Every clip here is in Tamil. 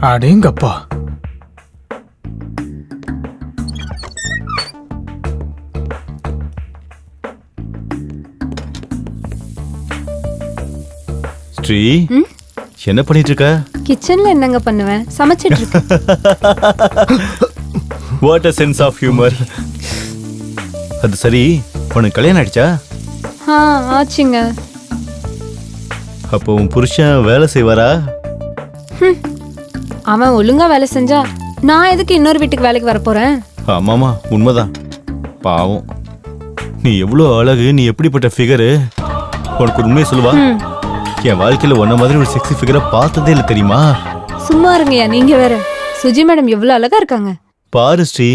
அடேங்கப்பா. ஸ்ரீ, என்ன பண்ணிட்டு இருக்க? கிச்சன்ல என்னங்க பண்ணுவேன், சமைச்சிட்டு இருக்கேன். What a sense of humour. அது சரி, உனக்கு கல்யாணம் ஆயிடுச்சா? ஆச்சுங்க. அப்போ உன் புருஷன் வேலை செய்வாரா? அவன் ஒழுங்கா வேலை செஞ்சா நான் எதுக்கு இன்னொரு வீட்டுக்கு வேலைக்கு வர போறேன்? ஆமாமா, உண்மைதான். பாவம், நீ எவ்வளோ அழகு, நீ எப்படிப்பட்ட ஃபிகரு. உனக்கு உண்மையை சொல்லுவா, என் வாழ்க்கையில உன்ன மாதிரி ஒரு செக்ஸி ஃபிகரை பார்த்ததே இல்லை தெரியுமா? சும்மா இருங்கய்யா, நீங்க வேற. சுஜி மேடம் எவ்வளவு அழகா இருக்காங்க. பாரு ஸ்ரீ,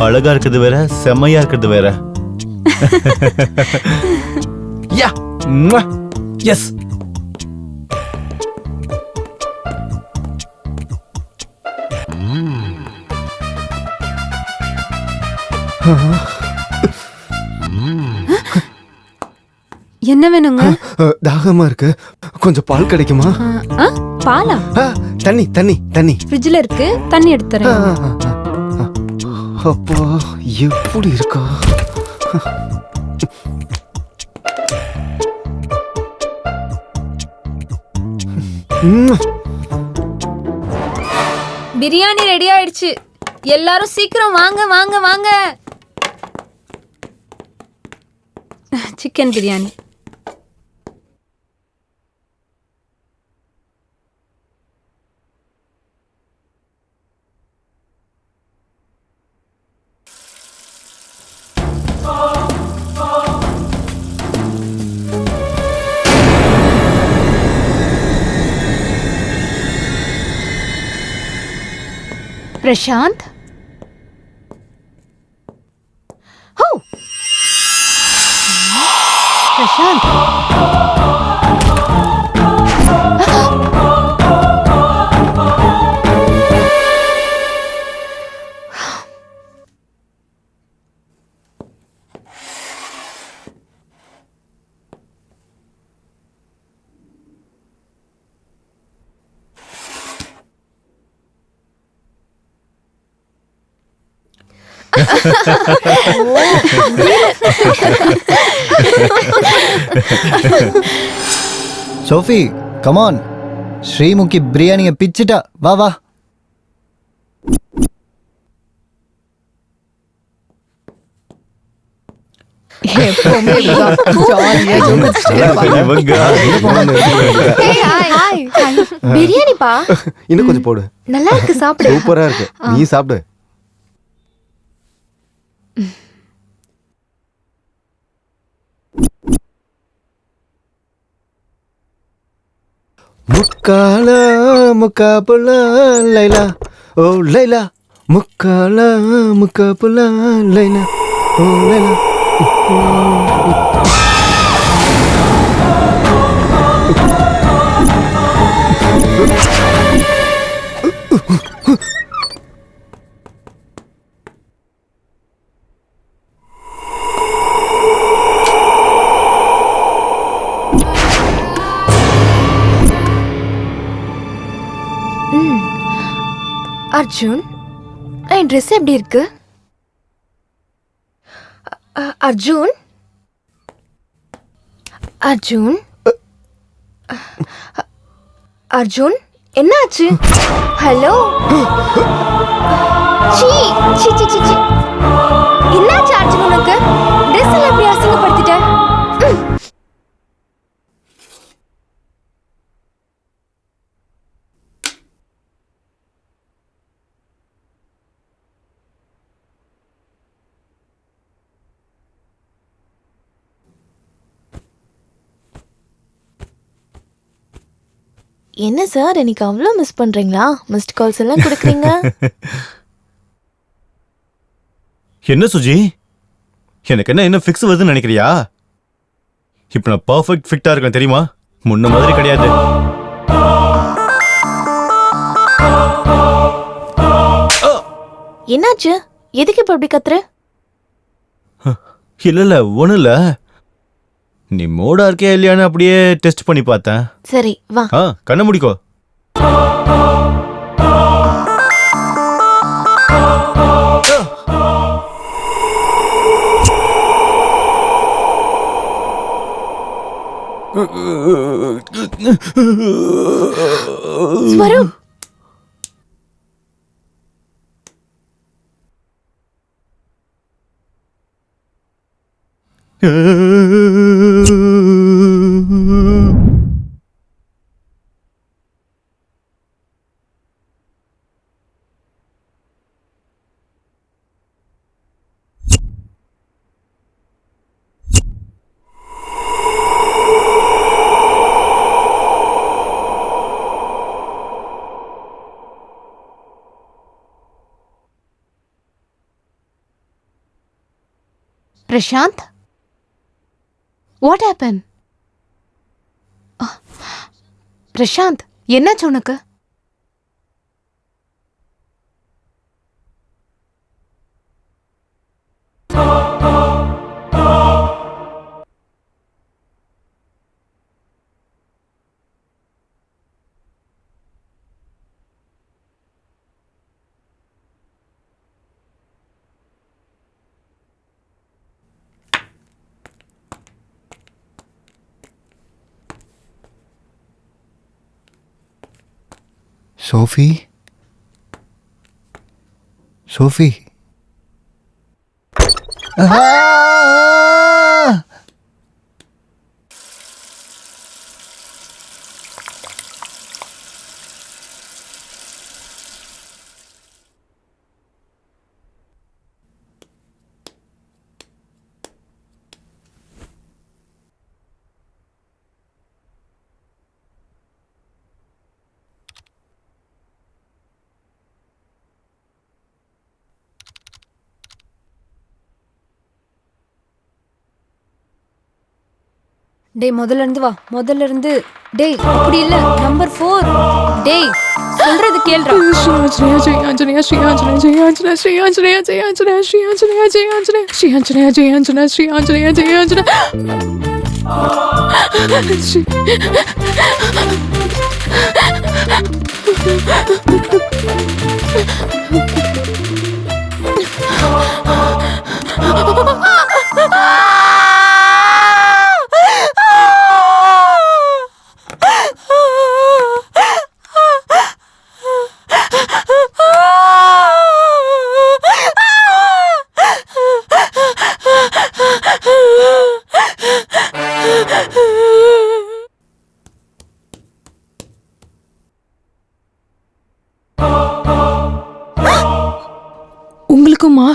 அழகா இருக்கிறது வேற, செம்மையா இருக்கிறது வேற. யா, எஸ். என்ன வேணுங்க? தாகமா இருக்கு, கொஞ்சம் பால் கிடைக்குமா? பாலா? தண்ணி தண்ணி தண்ணி ஃப்ரிட்ஜ்ல இருக்கு, தண்ணி எடுத்துறேன். அப்பா எப்படி இருக்கா? பிரியாணி ரெடி ஆயிடுச்சு. எல்லாரும் சீக்கிரம் வாங்க வாங்க வாங்க. சிக்கன் பிரியாணி. प्रशांत, हो प्रशांत, சோஃபி, கமான். ஸ்ரீமுகி பிரியாணியை பிச்சிட்டா. வா வா. பிரியாணிப்பா இன்னும் கொஞ்சம் போடு. நல்லா இருக்கு, சாப்பிடு. சூப்பரா இருக்கு, நீ சாப்பிடு. முக்கால முக்காபுல லைலா, ஓ லைலா, முக்கால முக்காபுல லைலா, ஓ லைலா. அர்ஜுன், என் ட்ரெஸ் எப்படி இருக்கு? அர்ஜுன், அர்ஜுன், அர்ஜுன், என்னாச்சு? ஹலோ, சீ சீ சீ சீ சீ. என்னாச்சு அர்ஜுன், உனக்கு ட்ரெஸ் எல்லாம் எப்படி அசிங்கப்படுத்திட்ட? என்ன சார், இன்னைக்கு அவ்வளோ மிஸ் பண்றீங்களா? மிஸ்ட் கால்ஸ் எல்லாம் கொடுக்குறீங்க. என்ன சுஜி, எனக்கு என்ன ஃபிக்ஸ் வருதுன்னு நினைக்கிறியா? இப்போ நான் பர்ஃபெக்ட் ஃபிட்டா இருக்கேன் தெரியுமா? முன்ன மாதிரி கிடையாது. என்னாச்சு? எதுக்கு இப்ப அப்படி கத்துற? இல்ல ஒண்ணும் இல்ல, நீ மோடா இருக்கியா இல்லையான்னு அப்படியே டெஸ்ட் பண்ணி பார்த்தேன். சரி வா. கண்ண முடிக்கோ. Swaroop Prashanth, what happen? பிரசாந்த், என்னாச்சு உனக்கு? Sophie, Sophie. டேய் முதல்ல இருந்து வா, முதல்ல இருந்து. டேய் அப்படி இல்ல, நம்பர் 4. டேய் சொல்றது கேளுடா. உங்களுக்குமா?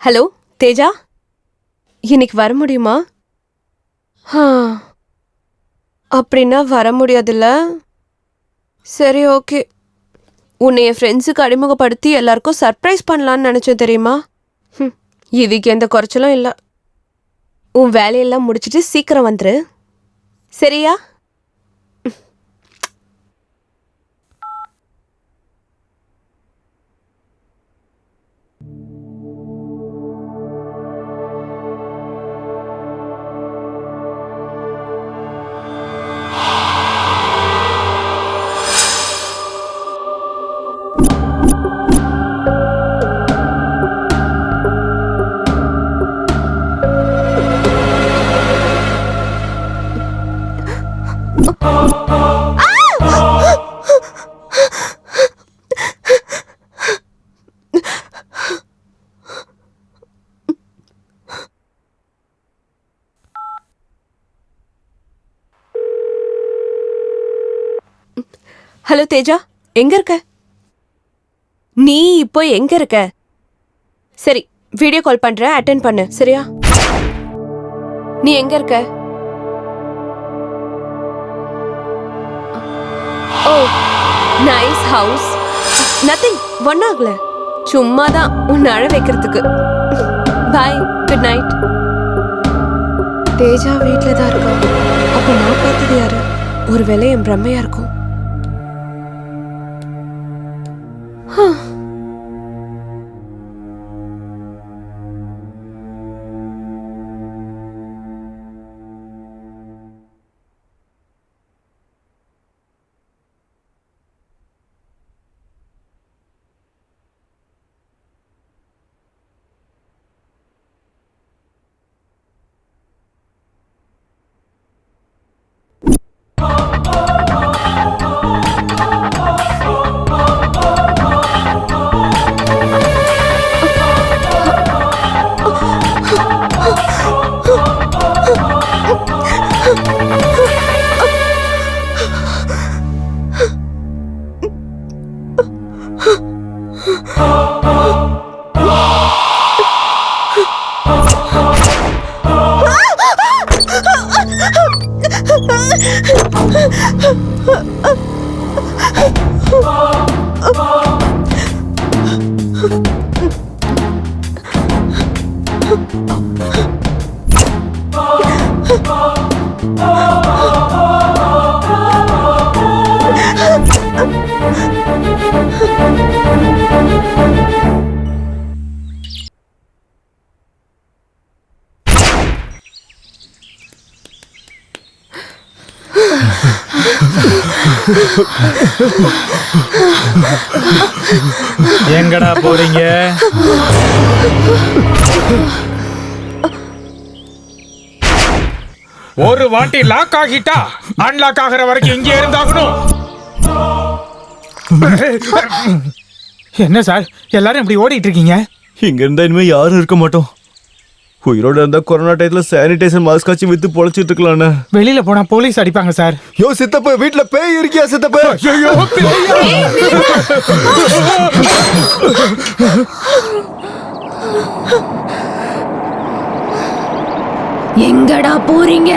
ஹலோ தேஜா, இன்னைக்கு வர முடியுமா? அப்படின்னா வர முடியாதுல்ல. சரி, ஓகே. உன்னை என் ஃப்ரெண்ட்ஸுக்கு அறிமுகப்படுத்தி எல்லாருக்கும் சர்ப்ரைஸ் பண்ணலான்னு நினச்சேன் தெரியுமா? இதுக்கு எந்த குறைச்சலும் இல்லை. உன் வேலையெல்லாம் முடிச்சிட்டு சீக்கிரம் வந்துரு, சரியா? ஹலோ தேஜா, எங்க இருக்க? நீ இப்போ எங்க இருக்க? சரி, வீடியோ கால் பண்றேன், அட்டெண்ட் பண்ணு, சரியா? நீ எங்க இருக்க? ஓ, நைஸ் ஹவுஸ். நத்திங், ஒன்னாகல, சும்மாதான் உன்னை அழ வைக்கிறதுக்கு. பாய், குட் நைட். தேஜா வீட்டில் தான் இருக்கா. அப்ப நான் பார்த்தது யாரு? ஒருவேளை என் பிரம்மையா இருக்கும். எங்கடா போறீங்க? ஒரு வாட்டி லாக் ஆகிட்டா அன்லாக் ஆகிற வரைக்கும் இங்கே இருந்தாகணும். என்ன சார் எல்லாரும் இப்படி ஓடிட்டு இருக்கீங்க? இங்க இருந்தா இனிமே யாரும் இருக்க மாட்டோம். உயிரோட இருந்தா கொரோனா டயத்துல சானிடைசர் மாஸ்க் ஆச்சு வித்து பொழைச்சிட்டு இருக்கலாம்ண்ணா. வெளியில போனா போலீஸ் அடிப்பாங்க சார். யோ சித்தப்ப வீட்டுல பேய் இருக்கியா சித்தப்ப? எங்கடா போறீங்க?